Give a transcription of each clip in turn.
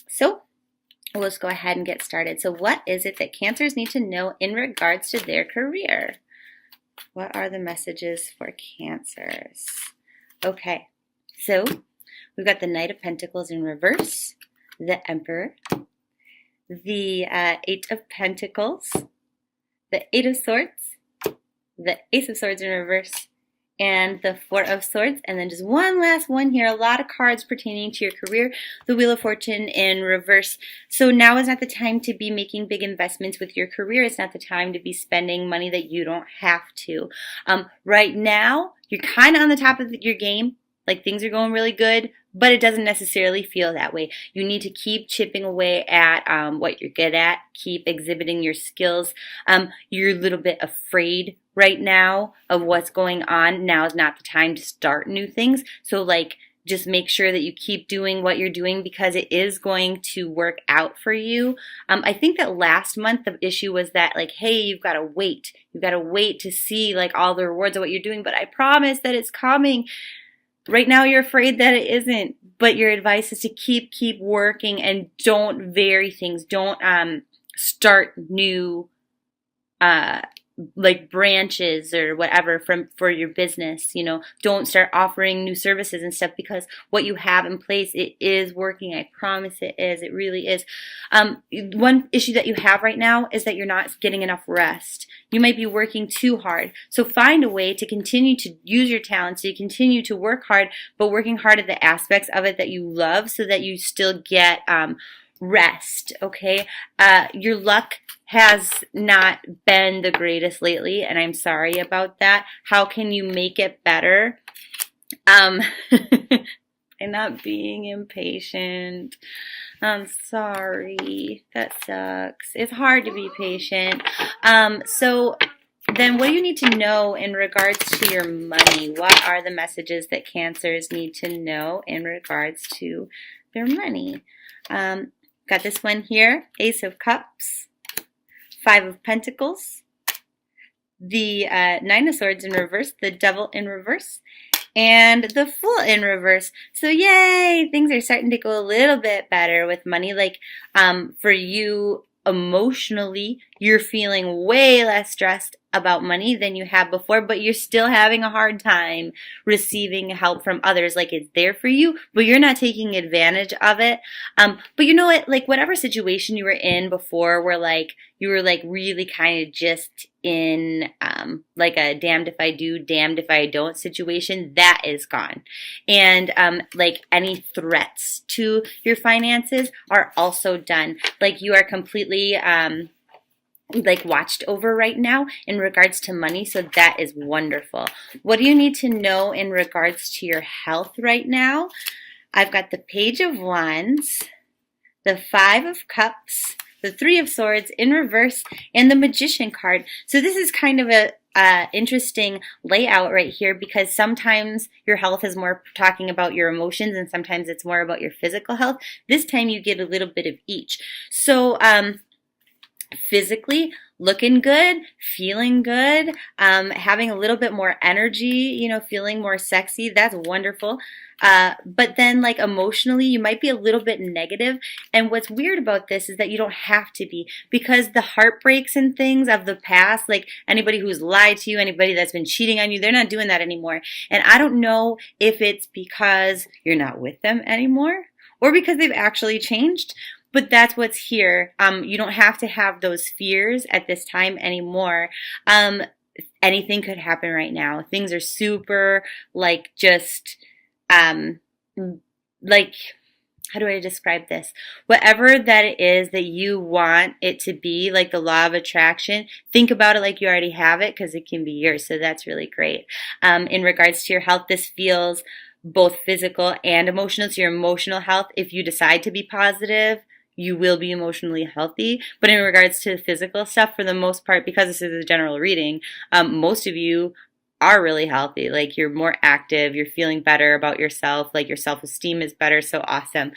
So let's go ahead and get started. So what is it that Cancers need to know in regards to their career? What are the messages for Cancers? Okay, so we've got the Knight of Pentacles in reverse, the Emperor, the Eight of Pentacles, the Eight of Swords, the Ace of Swords in reverse, and the Four of Swords, and then just one last one here, a lot of cards pertaining to your career, the Wheel of Fortune in reverse. So now is not the time to be making big investments with your career. It's not the time to be spending money that you don't have to. Right now, you're kind of on the top of your game, like things are going really good, but it doesn't necessarily feel that way. You need to keep chipping away at what you're good at, keep exhibiting your skills. You're a little bit afraid right now of what's going on. Now is not the time to start new things. So just make sure that you keep doing what you're doing because it is going to work out for you. I think that last month the issue was that hey, you've got to wait. You've got to wait to see all the rewards of what you're doing, but I promise that it's coming. Right now you're afraid that it isn't, but your advice is to keep working and don't vary things. Don't start new branches or whatever for your business. Don't start offering new services and stuff because what you have in place, it is working. I promise it is. It really is. One issue that you have right now is that you're not getting enough rest. You might be working too hard. So find a way to continue to use your talents, so you continue to work hard, but working hard at the aspects of it that you love so that you still get rest, okay? Your luck has not been the greatest lately, and I'm sorry about that. How can you make it better? By not being impatient. I'm sorry. That sucks. It's hard to be patient. So then what do you need to know in regards to your money? What are the messages that Cancers need to know in regards to their money? Got this one here, Ace of Cups, Five of Pentacles, the Nine of Swords in reverse, the Devil in reverse, and the Fool in reverse. So yay, things are starting to go a little bit better with money. For you emotionally, you're feeling way less stressed about money than you have before, but you're still having a hard time receiving help from others. It's there for you, but you're not taking advantage of it. But you know what? Whatever situation you were in before, where you were really kind of just in a damned if I do, damned if I don't situation, that is gone. And any threats to your finances are also done. You are completely watched over right now in regards to money, so that is wonderful. What do you need to know in regards to your health right now? I've got the Page of Wands, the Five of Cups, the Three of Swords in reverse, and the Magician card. So this is kind of a interesting layout right here because sometimes your health is more talking about your emotions and sometimes it's more about your physical health. This time you get a little bit of each. So physically looking good, feeling good, having a little bit more energy, feeling more sexy. That's wonderful. But then emotionally, you might be a little bit negative. And what's weird about this is that you don't have to be, because the heartbreaks and things of the past, anybody who's lied to you, anybody that's been cheating on you, they're not doing that anymore. And I don't know if it's because you're not with them anymore or because they've actually changed. But that's what's here. You don't have to have those fears at this time anymore. Anything could happen right now. Things are super, how do I describe this? Whatever that it is that you want it to be, the law of attraction, think about it like you already have it because it can be yours. So that's really great. In regards to your health, this feels both physical and emotional. So your emotional health, if you decide to be positive, you will be emotionally healthy. But in regards to physical stuff, for the most part, because this is a general reading, most of you are really healthy. You're more active, you're feeling better about yourself, your self-esteem is better. So awesome.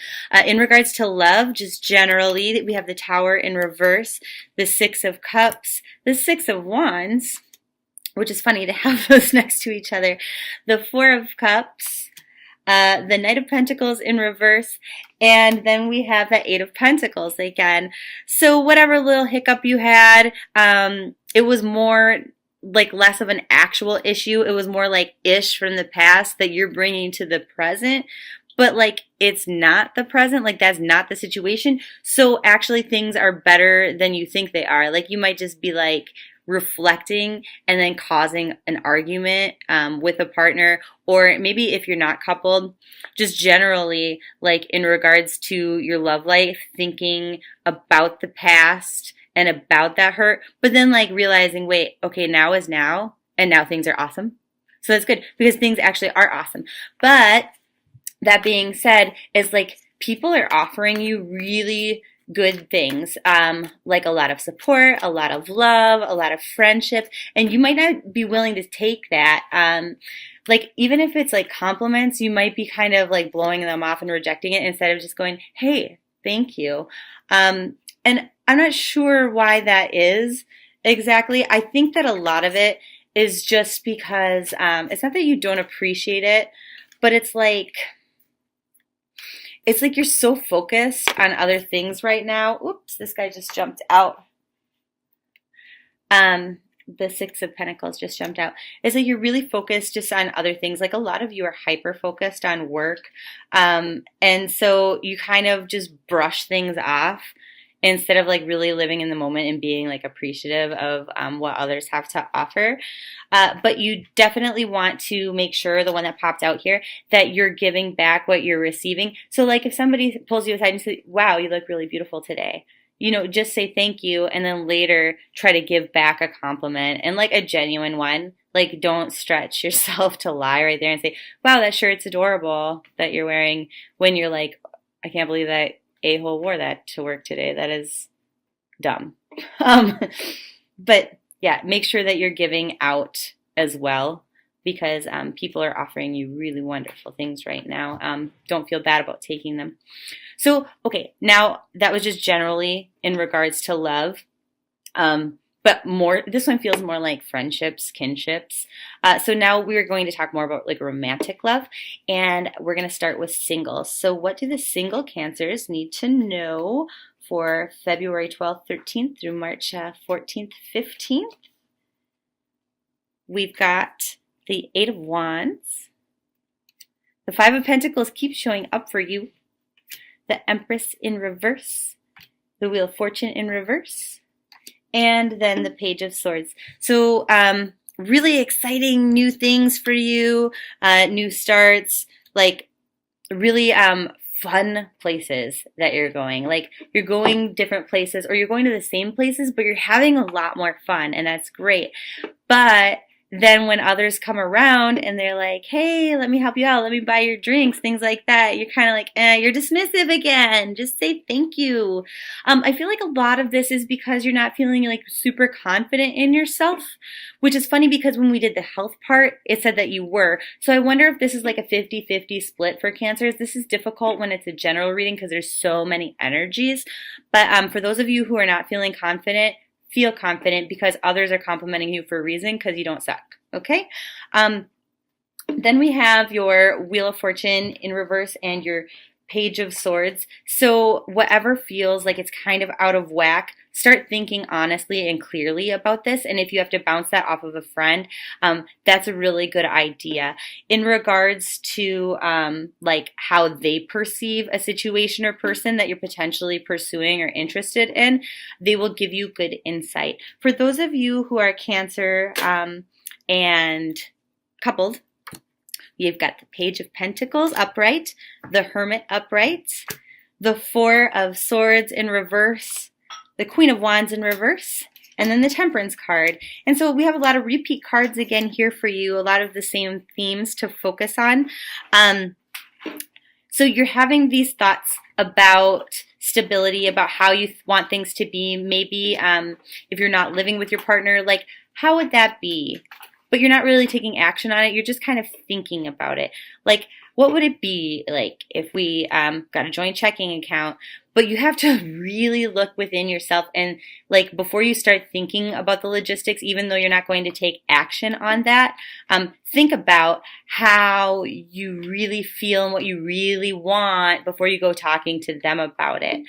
In regards to love, just generally, we have the Tower in reverse, the Six of Cups, the Six of Wands, which is funny to have those next to each other, the Four of Cups, the Knight of Pentacles in reverse, and then we have the Eight of Pentacles again. So whatever little hiccup you had, it was more like less of an actual issue. It was more like ish from the past that you're bringing to the present. But like it's not the present, like that's not the situation. So actually things are better than you think they are. Like you might just be like reflecting and then causing an argument with a partner, or maybe if you're not coupled, just generally like in regards to your love life, thinking about the past and about that hurt, but then like realizing, wait, okay, now is now, and now things are awesome. So that's good because things actually are awesome. But that being said, is like people are offering you really good things, like a lot of support, a lot of love, a lot of friendship, and you might not be willing to take that. Like even if it's like compliments, you might be kind of like blowing them off and rejecting it instead of just going, hey, thank you. And I'm not sure why that is exactly. I think that a lot of it is just because it's not that you don't appreciate it, but it's like you're so focused on other things right now. Oops, this guy just jumped out. The Six of Pentacles just jumped out. It's like you're really focused just on other things. Like a lot of you are hyper focused on work. And so you kind of just brush things off instead of like really living in the moment and being like appreciative of what others have to offer. But you definitely want to make sure, the one that popped out here, that you're giving back what you're receiving. So like if somebody pulls you aside and says, wow, you look really beautiful today, you know, just say thank you and then later try to give back a compliment, and like a genuine one. Like don't stretch yourself to lie right there and say, wow, that shirt's adorable that you're wearing, when you're like, I can't believe that a-hole wore that to work today. That is dumb. But yeah, make sure that you're giving out as well, because people are offering you really wonderful things right now. Don't feel bad about taking them. So, okay, now that was just generally in regards to love. But more, this one feels more like friendships, kinships. So now we're going to talk more about like romantic love, and we're going to start with singles. So what do the single Cancers need to know for February 12th, 13th through March 14th, 15th? We've got the Eight of Wands. The Five of Pentacles keeps showing up for you. The Empress in reverse. The Wheel of Fortune in reverse. And then the Page of Swords. So really exciting new things for you, new starts, like really fun places that you're going. Like you're going different places, or you're going to the same places, but you're having a lot more fun, and that's great. But then when others come around and they're like, hey, let me help you out, let me buy your drinks, things like that, you're kind of like, you're dismissive again. Just say thank you. I feel like a lot of this is because you're not feeling like super confident in yourself, which is funny because when we did the health part, it said that you were. So I wonder if this is like a 50-50 split for Cancers. This is difficult when it's a general reading because there's so many energies. But for those of you who are not feeling confident, feel confident, because others are complimenting you for a reason, because you don't suck. Okay? Then we have your Wheel of Fortune in reverse and your Page of Swords. So whatever feels like it's kind of out of whack, start thinking honestly and clearly about this. And if you have to bounce that off of a friend, that's a really good idea. In regards to like how they perceive a situation or person that you're potentially pursuing or interested in, they will give you good insight. For those of you who are Cancer and coupled, you've got the Page of Pentacles upright, the Hermit upright, the Four of Swords in reverse, the Queen of Wands in reverse, and then the Temperance card. And so we have a lot of repeat cards again here for you, a lot of the same themes to focus on. So you're having these thoughts about stability, about how you want things to be. Maybe if you're not living with your partner, like how would that be? But you're not really taking action on it. You're just kind of thinking about it. Like, What would it be like if we got a joint checking account? But you have to really look within yourself and like before you start thinking about the logistics, even though you're not going to take action on that, think about how you really feel and what you really want before you go talking to them about it.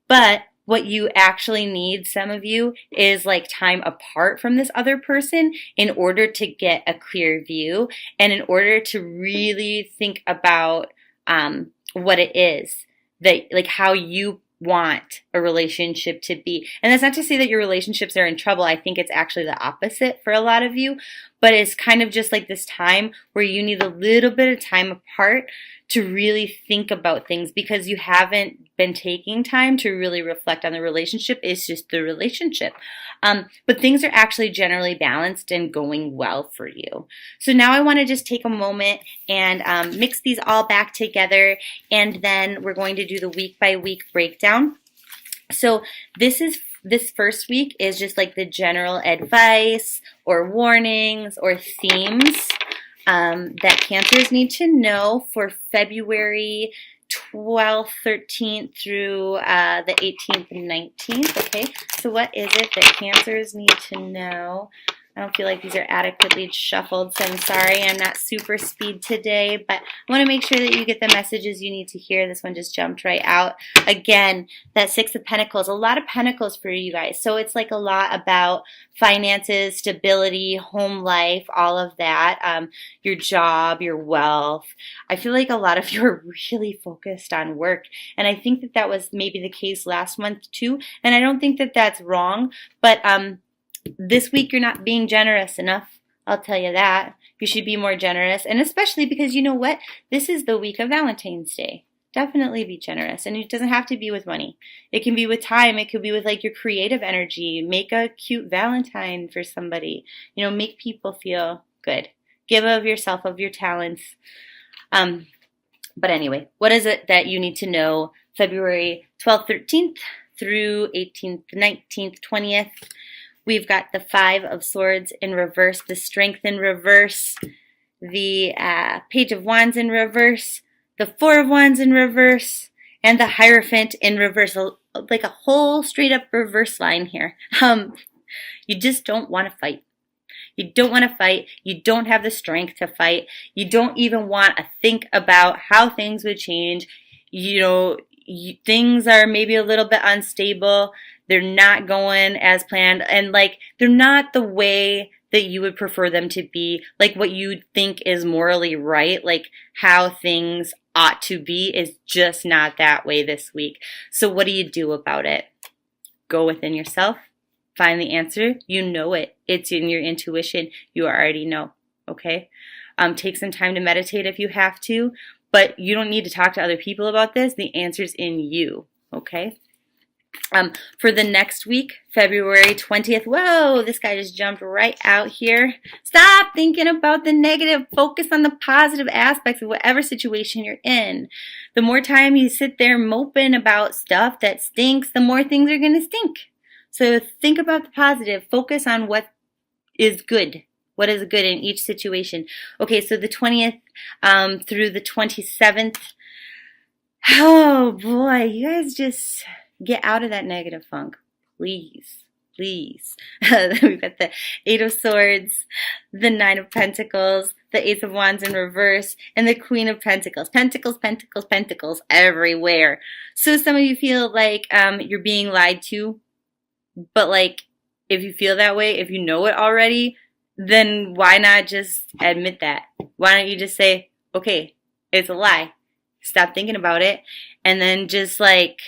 But what you actually need, some of you, is like time apart from this other person in order to get a clear view and in order to really think about what it is that, like, how you want a relationship to be. And that's not to say that your relationships are in trouble. I think it's actually the opposite for a lot of you. But it's kind of just like this time where you need a little bit of time apart to really think about things because you haven't been taking time to really reflect on the relationship. It's just the relationship. But things are actually generally balanced and going well for you. So now I want to just take a moment and mix these all back together, and then we're going to do the week by week breakdown. So this first week is just like the general advice or warnings or themes that Cancers need to know for February 12th, 13th through the 18th and 19th. Okay, so what is it that Cancers need to know? I don't feel like these are adequately shuffled, so I'm sorry. I'm not super speed today, but I want to make sure that you get the messages you need to hear. This one just jumped right out. Again, that Six of Pentacles, a lot of pentacles for you guys. So it's like a lot about finances, stability, home life, all of that, your job, your wealth. I feel like a lot of you are really focused on work, and I think that that was maybe the case last month too, and I don't think that that's wrong, but this week you're not being generous enough. I'll tell you that. You should be more generous. And especially because you know what? This is the week of Valentine's Day. Definitely be generous. And it doesn't have to be with money. It can be with time. It could be with like your creative energy. Make a cute Valentine for somebody. You know, make people feel good. Give of yourself, of your talents. But anyway, what is it that you need to know February 12th, 13th through 18th, 19th, 20th? We've got the Five of Swords in reverse, the Strength in reverse, the Page of Wands in reverse, the Four of Wands in reverse, and the Hierophant in reverse. Like a whole straight up reverse line here. You just don't want to fight. You don't want to fight. You don't have the strength to fight. You don't even want to think about how things would change. You know, things are maybe a little bit unstable. They're not going as planned, and like they're not the way that you would prefer them to be, like what you think is morally right, like how things ought to be is just not that way this week. So what do you do about it? Go within yourself, find the answer. You know it. It's in your intuition. You already know, okay? Take some time to meditate if you have to, but you don't need to talk to other people about this. The answer's in you, okay? For the next week, February 20th, whoa, this guy just jumped right out here. Stop thinking about the negative. Focus on the positive aspects of whatever situation you're in. The more time you sit there moping about stuff that stinks, the more things are going to stink. So think about the positive. Focus on what is good. What is good in each situation. Okay, so the 20th through the 27th. Oh, boy, you guys just get out of that negative funk, please, please. We've got the Eight of Swords, the Nine of Pentacles, the Ace of Wands in reverse, and the Queen of Pentacles. Pentacles, pentacles, pentacles everywhere. So some of you feel like you're being lied to, but like if you feel that way, if you know it already, then why not just admit that? Why don't you just say, okay, it's a lie. Stop thinking about it, and then just like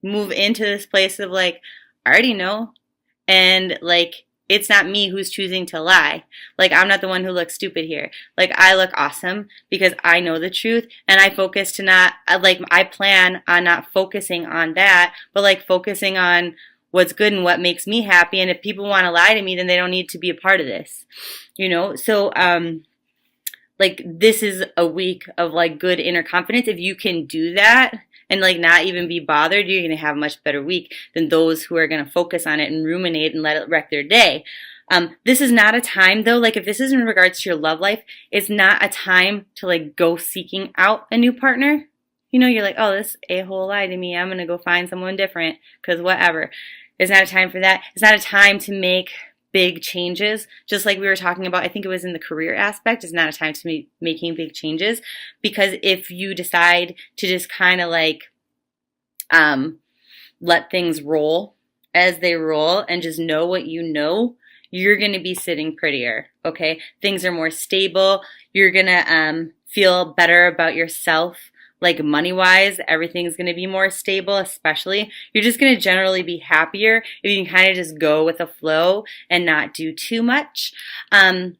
move into this place of like, I already know, and like it's not me who's choosing to lie. Like I'm not the one who looks stupid here. Like I look awesome because I know the truth, and I focus to not like I plan on not focusing on that, but like focusing on what's good and what makes me happy. And if people want to lie to me, then they don't need to be a part of this, you know? So like this is a week of like good inner confidence. If you can do that and like not even be bothered, you're going to have a much better week than those who are going to focus on it and ruminate and let it wreck their day. This is not a time though, like if this is in regards to your love life, it's not a time to like go seeking out a new partner. You know, you're like, oh, this a-hole lied to me. I'm going to go find someone different because whatever. It's not a time for that. It's not a time to make big changes. Just like we were talking about, I think it was in the career aspect, it's not a time to be making big changes, because if you decide to just kind of like let things roll as they roll and just know what you know, you're going to be sitting prettier, okay? Things are more stable. You're going to feel better about yourself, like money-wise. Everything's going to be more stable, especially. You're just going to generally be happier if you can kind of just go with the flow and not do too much. But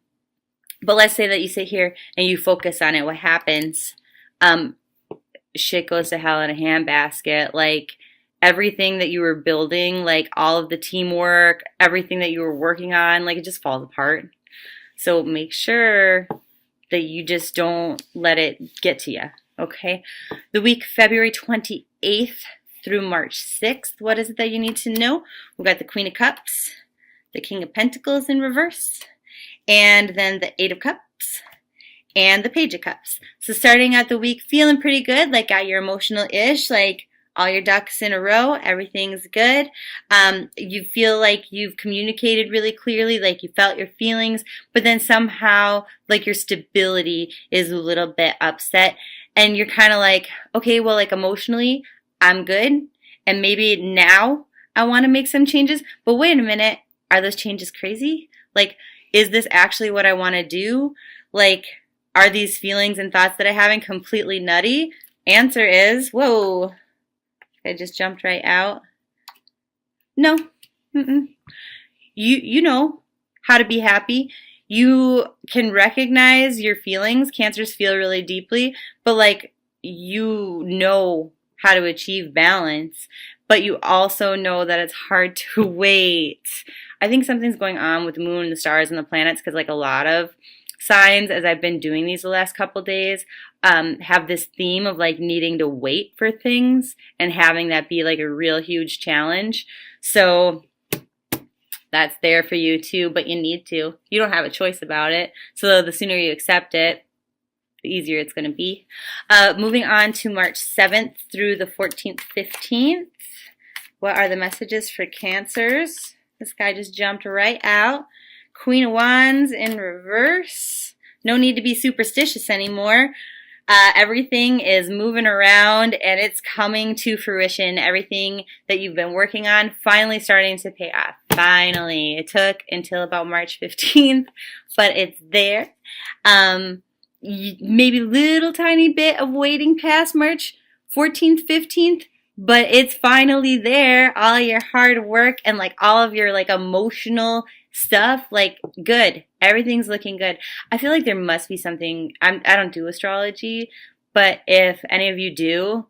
let's say that you sit here and you focus on it. What happens? Shit goes to hell in a handbasket. Like, everything that you were building, like all of the teamwork, everything that you were working on, like it just falls apart. So make sure that you just don't let it get to you, okay? The week February 28th through March 6th, what is it that you need to know? We've got the Queen of Cups, the King of Pentacles in reverse, and then the Eight of Cups, and the Page of Cups. So starting out the week feeling pretty good, like got your emotional-ish, like all your ducks in a row, everything's good. You feel like you've communicated really clearly, like you felt your feelings, but then somehow like your stability is a little bit upset, and you're kind of like, okay, well, like emotionally, I'm good, and maybe now I want to make some changes, but wait a minute, are those changes crazy? Like, is this actually what I want to do? Like, are these feelings and thoughts that I have completely nutty? Answer is, whoa. I just jumped right out. No. You know how to be happy. You can recognize your feelings. Cancers feel really deeply, but like you know how to achieve balance, but you also know that it's hard to wait. I think something's going on with the moon and the stars and the planets, because like a lot of signs, as I've been doing these the last couple days, have this theme of like needing to wait for things and having that be like a real huge challenge. So that's there for you too, but you need to. You don't have a choice about it. So the sooner you accept it, the easier it's going to be. Moving on to March 7th through the 14th, 15th. What are the messages for Cancers? This guy just jumped right out. Queen of Wands in reverse. No need to be superstitious anymore. Everything is moving around and it's coming to fruition. Everything that you've been working on finally starting to pay off. Finally. It took until about March 15th, but it's there. Maybe little tiny bit of waiting past March 14th, 15th, but it's finally there. All your hard work and like all of your like emotional stuff, like good. Everything's looking good. I feel like there must be something. I don't do astrology, but if any of you do,